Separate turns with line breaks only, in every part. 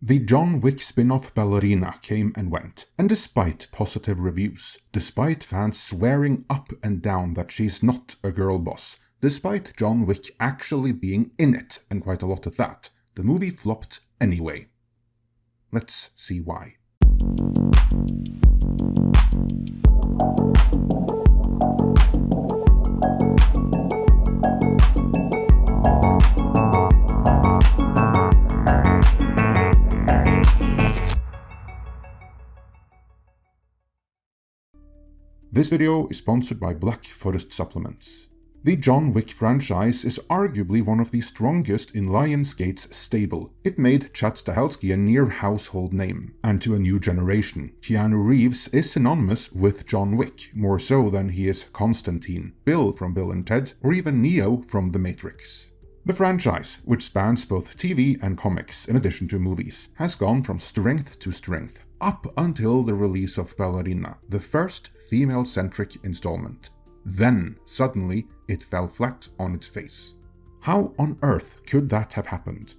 The John Wick spin-off Ballerina came and went, and despite positive reviews, despite fans swearing up and down that she's not a girl boss, despite John Wick actually being in it, and quite a lot at that, the movie flopped anyway. Let's see why. This video is sponsored by Black Forest Supplements. The John Wick franchise is arguably one of the strongest in Lionsgate's stable. It made Chad Stahelski a near household name, and to a new generation, Keanu Reeves is synonymous with John Wick, more so than he is Constantine, Bill from Bill and Ted, or even Neo from The Matrix. The franchise, which spans both TV and comics in addition to movies, has gone from strength to strength, up until the release of Ballerina, the first female-centric installment. Then, suddenly, it fell flat on its face. How on earth could that have happened?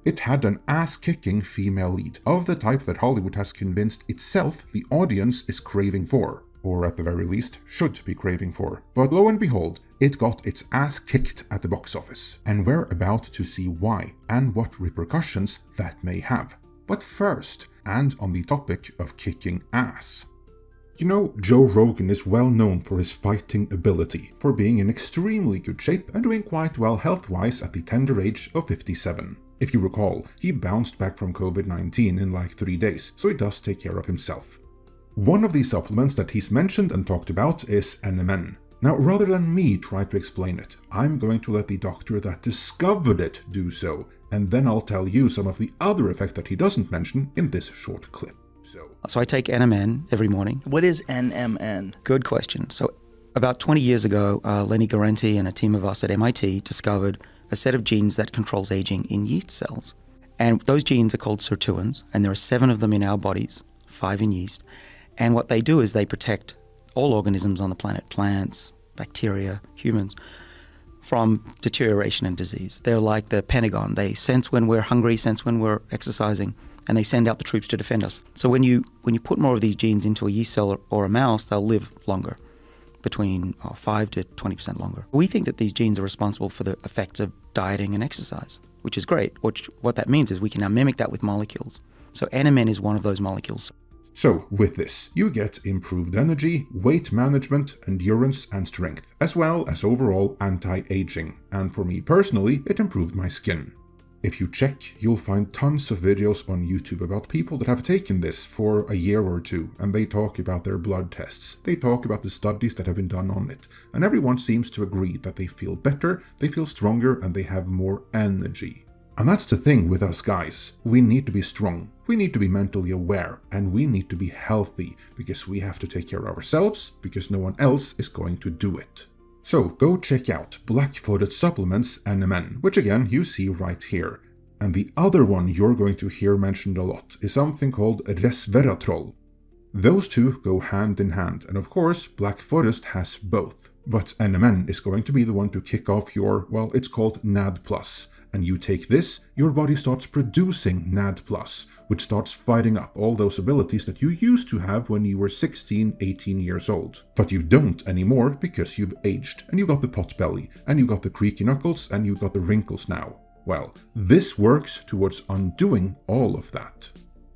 It had an ass-kicking female lead, of the type that Hollywood has convinced itself the audience is craving for, or at the very least, should be craving for. But lo and behold, it got its ass kicked at the box office, and we're about to see why, and what repercussions that may have. But first, and on the topic of kicking ass. You know, Joe Rogan is well known for his fighting ability, for being in extremely good shape and doing quite well health-wise at the tender age of 57. If you recall, he bounced back from COVID-19 in like 3 days, so he does take care of himself. One of these supplements that he's mentioned and talked about is NMN. Now, rather than me try to explain it, I'm going to let the doctor that discovered it do so, and then I'll tell you some of the other effects that he doesn't mention in this short clip.
So I take NMN every morning.
What is NMN?
Good question. So about 20 years ago, Lenny Guarente and a team of us at MIT discovered a set of genes that controls aging in yeast cells. And those genes are called sirtuins, and there are 7 of them in our bodies, 5 in yeast. And what they do is they protect all organisms on the planet, plants, bacteria, humans, from deterioration and disease. They're like the Pentagon. They sense when we're hungry, sense when we're exercising, and they send out the troops to defend us. So when you put more of these genes into a yeast cell or a mouse, they'll live longer, between 5 to 20% longer. We think that these genes are responsible for the effects of dieting and exercise, which is great. What that means is we can now mimic that with molecules. So NMN is one of those molecules.
So, with this, you get improved energy, weight management, endurance and strength, as well as overall anti-aging, and for me personally, it improved my skin. If you check, you'll find tons of videos on YouTube about people that have taken this for a year or two, and they talk about their blood tests, they talk about the studies that have been done on it, and everyone seems to agree that they feel better, they feel stronger, and they have more energy. And that's the thing with us guys, we need to be strong, we need to be mentally aware, and we need to be healthy, because we have to take care of ourselves, because no one else is going to do it. So go check out Black Forest Supplements NMN, which again you see right here. And the other one you're going to hear mentioned a lot is something called resveratrol. Those two go hand in hand, and of course Black Forest has both. But NMN is going to be the one to kick off your, well, it's called NAD+. And you take this, your body starts producing NAD+, which starts fighting up all those abilities that you used to have when you were 16, 18 years old. But you don't anymore because you've aged, and you got the pot belly, and you got the creaky knuckles, and you got the wrinkles now. Well, this works towards undoing all of that.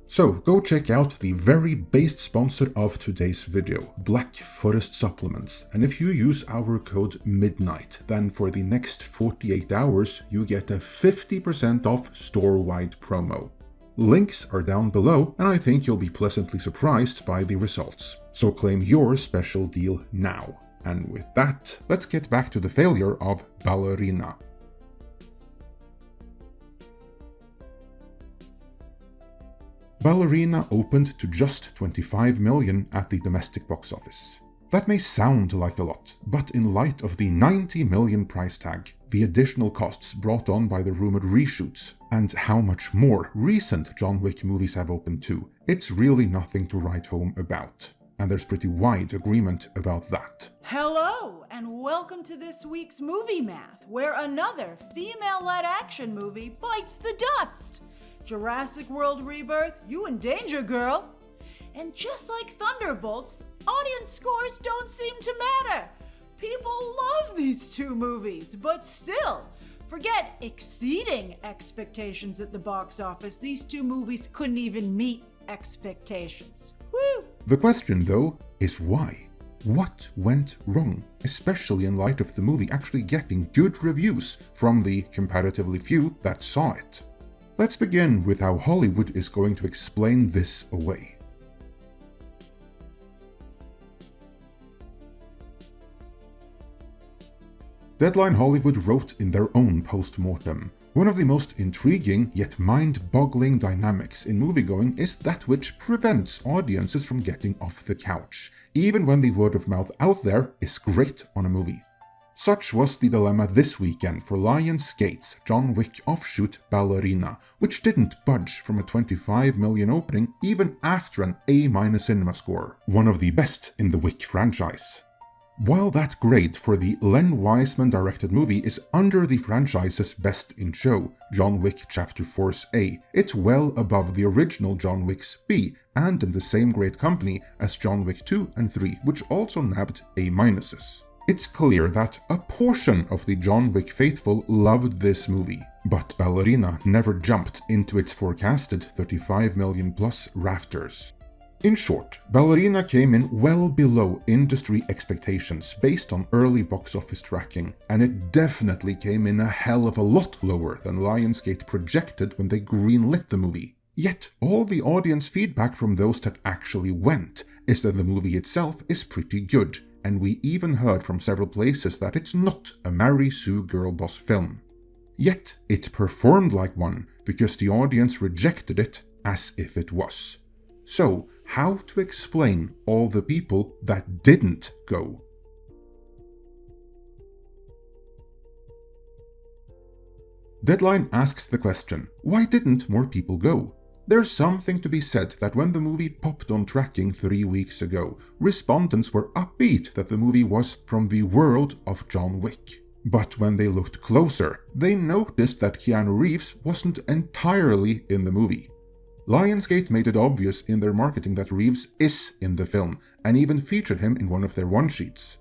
So go check out the very based sponsor of today's video, Black Forest Supplements, and if you use our code MIDNIGHT, then for the next 48 hours you get a 50% off store-wide promo. Links are down below, and I think you'll be pleasantly surprised by the results. So claim your special deal now. And with that, let's get back to the failure of Ballerina. Ballerina opened to just 25 million at the domestic box office. That may sound like a lot, but in light of the 90 million price tag, the additional costs brought on by the rumored reshoots, and how much more recent John Wick movies have opened to, it's really nothing to write home about. And there's pretty wide agreement about that.
Hello, and welcome to this week's Movie Math, where another female-led action movie bites the dust. Jurassic World Rebirth, you in danger, girl. And just like Thunderbolts, audience scores don't seem to matter. People love these two movies, but still, forget exceeding expectations at the box office. These two movies couldn't even meet expectations. Woo!
The question, though, is why? What went wrong, especially in light of the movie actually getting good reviews from the comparatively few that saw it? Let's begin with how Hollywood is going to explain this away. Deadline Hollywood wrote in their own Postmortem, "One of the most intriguing yet mind-boggling dynamics in moviegoing is that which prevents audiences from getting off the couch, even when the word of mouth out there is great on a movie." Such was the dilemma this weekend for Lionsgate's John Wick offshoot Ballerina, which didn't budge from a $25 million opening even after an A- cinema score, one of the best in the Wick franchise. While that grade for the Len Wiseman-directed movie is under the franchise's best in show, John Wick Chapter 4's A, it's well above the original John Wick's B, and in the same great company as John Wick 2 and 3, which also nabbed A-minuses. It's clear that a portion of the John Wick faithful loved this movie, but Ballerina never jumped into its forecasted $35 million plus rafters. In short, Ballerina came in well below industry expectations based on early box office tracking, and it definitely came in a hell of a lot lower than Lionsgate projected when they greenlit the movie. Yet, all the audience feedback from those that actually went is that the movie itself is pretty good, and we even heard from several places that it's not a Mary Sue girl boss film. Yet, it performed like one because the audience rejected it as if it was. So, how to explain all the people that didn't go? Deadline asks the question, why didn't more people go? There's something to be said that when the movie popped on tracking 3 weeks ago, respondents were upbeat that the movie was from the world of John Wick. But when they looked closer, they noticed that Keanu Reeves wasn't entirely in the movie. Lionsgate made it obvious in their marketing that Reeves is in the film, and even featured him in one of their one-sheets.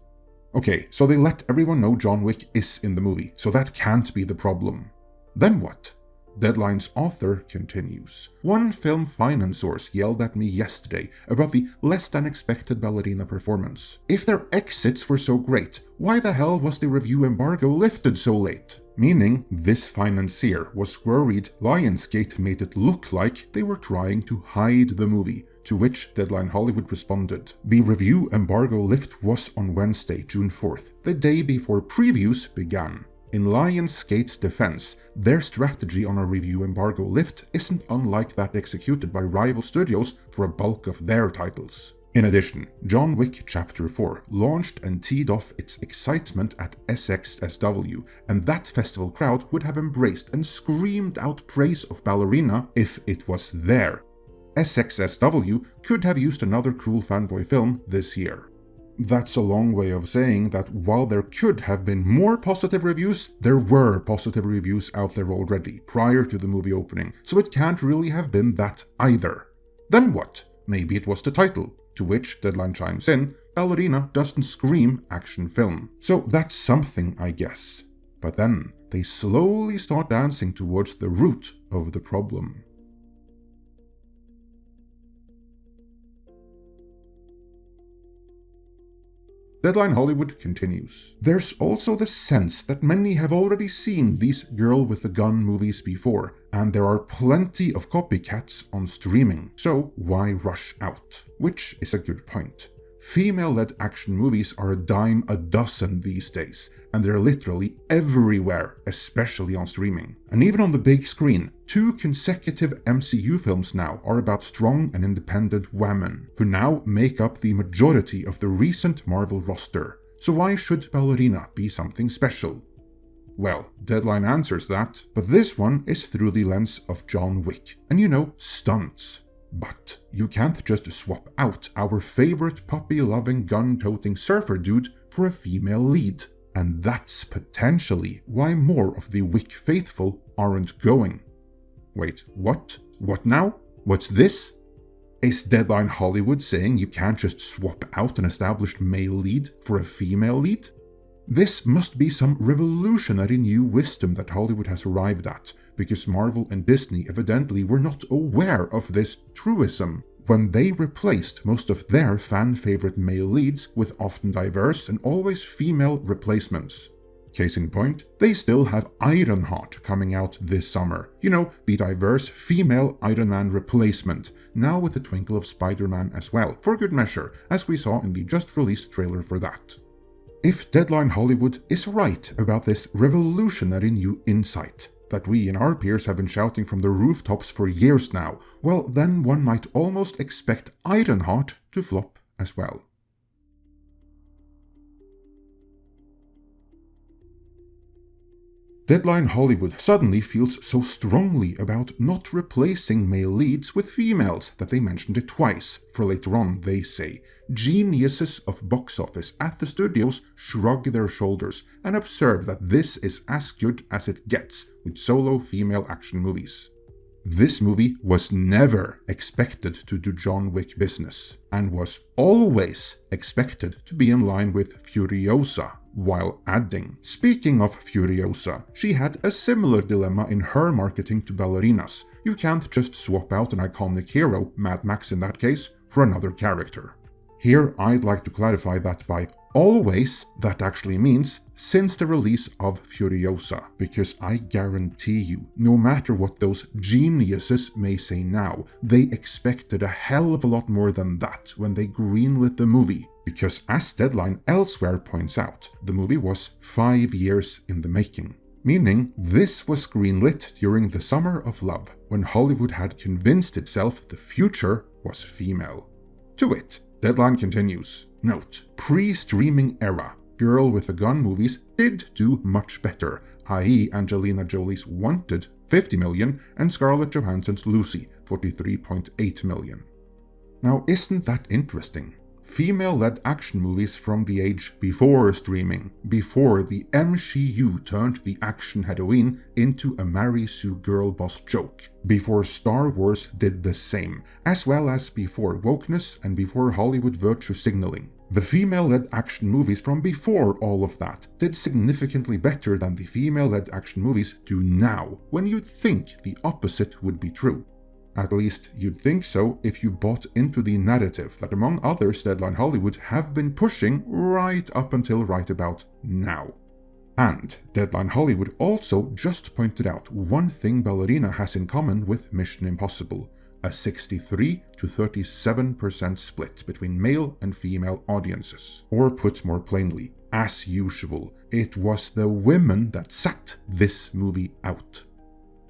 Okay, so they let everyone know John Wick is in the movie, so that can't be the problem. Then what? Deadline's author continues. One film finance source yelled at me yesterday about the less-than-expected Ballerina performance. If their exits were so great, why the hell was the review embargo lifted so late? Meaning, this financier was worried Lionsgate made it look like they were trying to hide the movie, to which Deadline Hollywood responded. The review embargo lift was on Wednesday, June 4th, the day before previews began. In Lionsgate's defense, their strategy on a review embargo lift isn't unlike that executed by rival studios for a bulk of their titles. In addition, John Wick Chapter 4 launched and teed off its excitement at SXSW, and that festival crowd would have embraced and screamed out praise of Ballerina if it was there. SXSW could have used another cool fanboy film this year. That's a long way of saying that while there could have been more positive reviews, there were positive reviews out there already, prior to the movie opening, so it can't really have been that either. Then what? Maybe it was the title, to which Deadline chimes in, Ballerina doesn't scream action film. So that's something, I guess. But then, they slowly start dancing towards the root of the problem. Deadline Hollywood continues. There's also the sense that many have already seen these Girl with a Gun movies before, and there are plenty of copycats on streaming, so why rush out? Which is a good point. Female-led action movies are a dime a dozen these days, and they're literally everywhere, especially on streaming. And even on the big screen, 2 consecutive MCU films now are about strong and independent women, who now make up the majority of the recent Marvel roster. So why should Ballerina be something special? Well, Deadline answers that, but this one is through the lens of John Wick, and stunts. But you can't just swap out our favorite puppy-loving gun-toting surfer dude for a female lead. And that's potentially why more of the Wick faithful aren't going. Wait, what? What now? What's this? Is Deadline Hollywood saying you can't just swap out an established male lead for a female lead? This must be some revolutionary new wisdom that Hollywood has arrived at, because Marvel and Disney evidently were not aware of this truism when they replaced most of their fan-favorite male leads with often diverse and always female replacements. Case in point, they still have Ironheart coming out this summer. You know, the diverse female Iron Man replacement, now with a twinkle of Spider-Man as well, for good measure, as we saw in the just-released trailer for that. If Deadline Hollywood is right about this revolutionary new insight that we and our peers have been shouting from the rooftops for years now, well, then one might almost expect Ironheart to flop as well. Deadline Hollywood suddenly feels so strongly about not replacing male leads with females that they mentioned it twice, for later on they say, geniuses of box office at the studios shrug their shoulders and observe that this is as good as it gets with solo female action movies. This movie was never expected to do John Wick business, and was always expected to be in line with Furiosa, while adding, speaking of Furiosa, she had a similar dilemma in her marketing to ballerinas. You can't just swap out an iconic hero, Mad Max in that case, for another character. Here I'd like to clarify that by always, that actually means since the release of Furiosa, because I guarantee you, no matter what those geniuses may say now, they expected a hell of a lot more than that when they greenlit the movie, because as Deadline elsewhere points out, the movie was 5 years in the making. Meaning, this was greenlit during the Summer of Love, when Hollywood had convinced itself the future was female. To it, Deadline continues. Note, pre-streaming era, Girl with a Gun movies did do much better, i.e. Angelina Jolie's Wanted, 50 million, and Scarlett Johansson's Lucy, 43.8 million. Now, isn't that interesting? Female-led action movies from the age before streaming, before the MCU turned the action heroine into a Mary Sue girl boss joke, before Star Wars did the same, as well as before wokeness and before Hollywood virtue signaling. The female-led action movies from before all of that did significantly better than the female-led action movies do now, when you'd think the opposite would be true. At least, you'd think so if you bought into the narrative that among others Deadline Hollywood have been pushing right up until right about now. And Deadline Hollywood also just pointed out one thing Ballerina has in common with Mission Impossible, a 63 to 37% split between male and female audiences. Or put more plainly, as usual, it was the women that sat this movie out.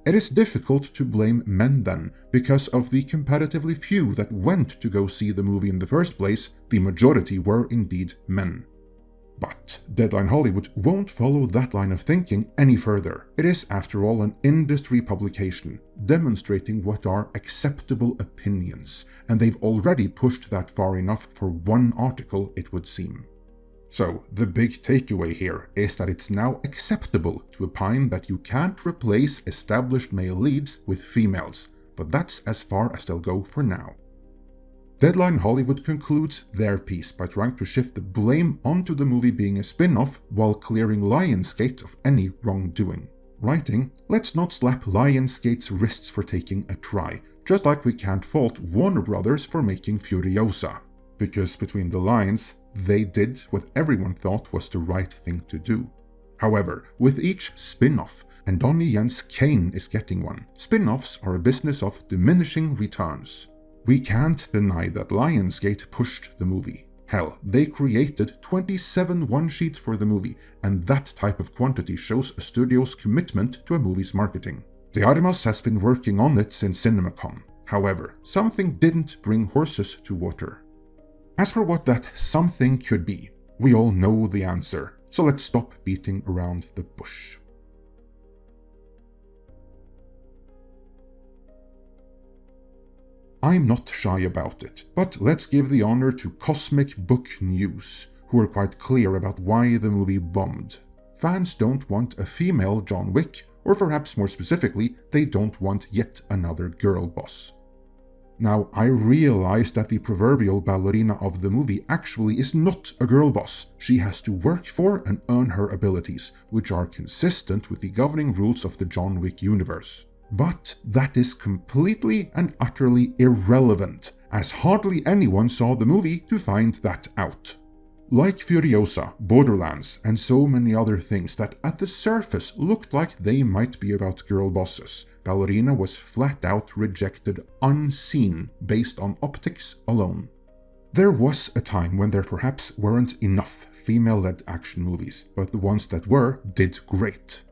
It is difficult to blame men then, because of the comparatively few that went to go see the movie in the first place, the majority were indeed men. But Deadline Hollywood won't follow that line of thinking any further. It is, after all, an industry publication, demonstrating what are acceptable opinions, and they've already pushed that far enough for one article, it would seem. So, the big takeaway here is that it's now acceptable to opine that you can't replace established male leads with females, but that's as far as they'll go for now. Deadline Hollywood concludes their piece by trying to shift the blame onto the movie being a spin-off while clearing Lionsgate of any wrongdoing. Writing, let's not slap Lionsgate's wrists for taking a try, just like we can't fault Warner Brothers for making Furiosa. Because between the lines, they did what everyone thought was the right thing to do. However, with each spin-off, and Donnie Yen's Kane is getting one, spin-offs are a business of diminishing returns. We can't deny that Lionsgate pushed the movie. Hell, they created 27 one-sheets for the movie, and that type of quantity shows a studio's commitment to a movie's marketing. De Armas has been working on it since CinemaCon. However, something didn't bring horses to water. As for what that something could be, we all know the answer, so let's stop beating around the bush. I'm not shy about it, but let's give the honor to Cosmic Book News, who are quite clear about why the movie bombed. Fans don't want a female John Wick or perhaps more specifically, they don't want yet another girl boss. Now, I realize that the proverbial ballerina of the movie actually is not a girl boss. She has to work for and earn her abilities, which are consistent with the governing rules of the John Wick universe. But that is completely and utterly irrelevant, as hardly anyone saw the movie to find that out. Like Furiosa, Borderlands, and so many other things that at the surface looked like they might be about girl bosses, Ballerina was flat out rejected unseen based on optics alone. There was a time when there perhaps weren't enough female-led action movies, but the ones that were did great.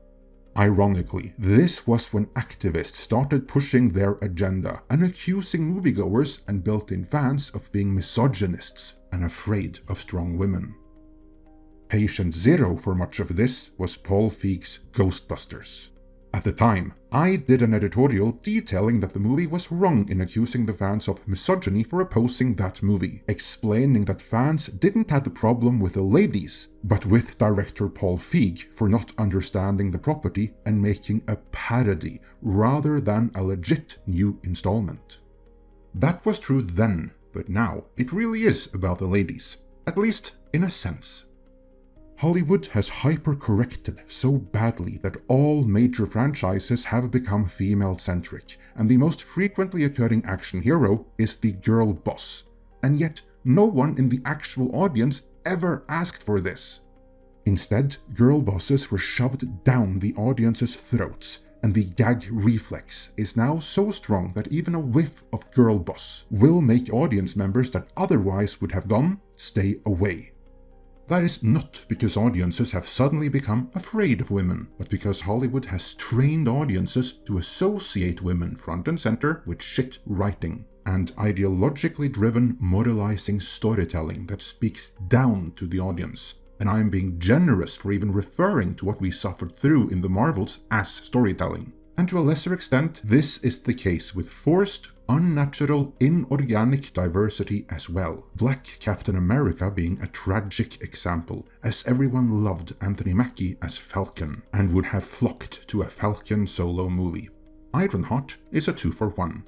Ironically, this was when activists started pushing their agenda and accusing moviegoers and built-in fans of being misogynists and afraid of strong women. Patient zero for much of this was Paul Feige's Ghostbusters. At the time, I did an editorial detailing that the movie was wrong in accusing the fans of misogyny for opposing that movie, explaining that fans didn't have the problem with the ladies, but with director Paul Feige for not understanding the property and making a parody rather than a legit new installment. That was true then, but now it really is about the ladies, at least in a sense. Hollywood has hyper-corrected so badly that all major franchises have become female-centric, and the most frequently occurring action hero is the girl boss. And yet, no one in the actual audience ever asked for this. Instead, girl bosses were shoved down the audience's throats, and the gag reflex is now so strong that even a whiff of girl boss will make audience members that otherwise would have gone stay away. That is not because audiences have suddenly become afraid of women, but because Hollywood has trained audiences to associate women front and center with shit writing, and ideologically driven moralizing storytelling that speaks down to the audience. And I am being generous for even referring to what we suffered through in the Marvels as storytelling. And to a lesser extent, this is the case with forced, unnatural, inorganic diversity as well. Black Captain America being a tragic example, as everyone loved Anthony Mackie as Falcon, and would have flocked to a Falcon solo movie. Ironheart is a 2-for-1.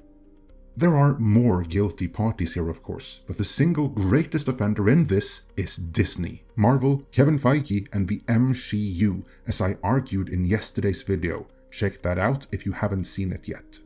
There are more guilty parties here, of course, but the single greatest offender in this is Disney, Marvel, Kevin Feige, and the MCU, as I argued in yesterday's video. Check that out if you haven't seen it yet.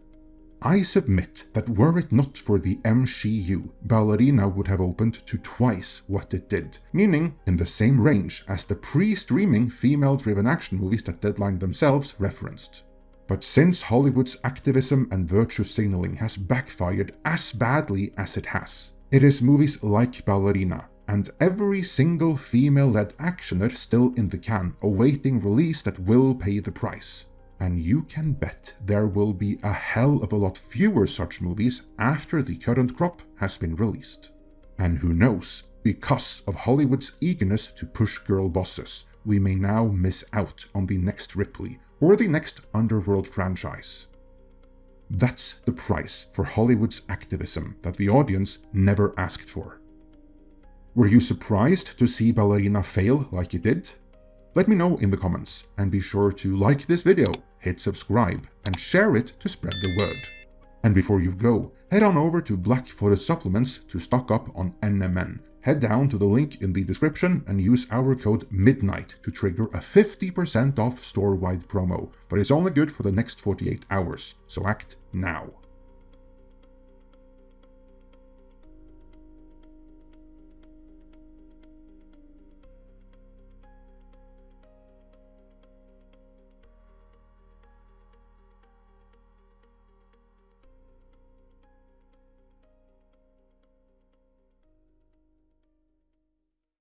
I submit that were it not for the MCU, Ballerina would have opened to twice what it did, meaning in the same range as the pre-streaming female-driven action movies that Deadline themselves referenced. But since Hollywood's activism and virtue signaling has backfired as badly as it has, it is movies like Ballerina and every single female-led actioner still in the can awaiting release that will pay the price. And you can bet there will be a hell of a lot fewer such movies after the current crop has been released. And who knows, because of Hollywood's eagerness to push girl bosses, we may now miss out on the next Ripley or the next Underworld franchise. That's the price for Hollywood's activism that the audience never asked for. Were you surprised to see Ballerina fail like it did? Let me know in the comments, and be sure to like this video, hit subscribe, and share it to spread the word. And before you go, head on over to Black Forest Supplements to stock up on NMN. Head down to the link in the description and use our code MIDNIGHT to trigger a 50% off store-wide promo, but it's only good for the next 48 hours, so act now.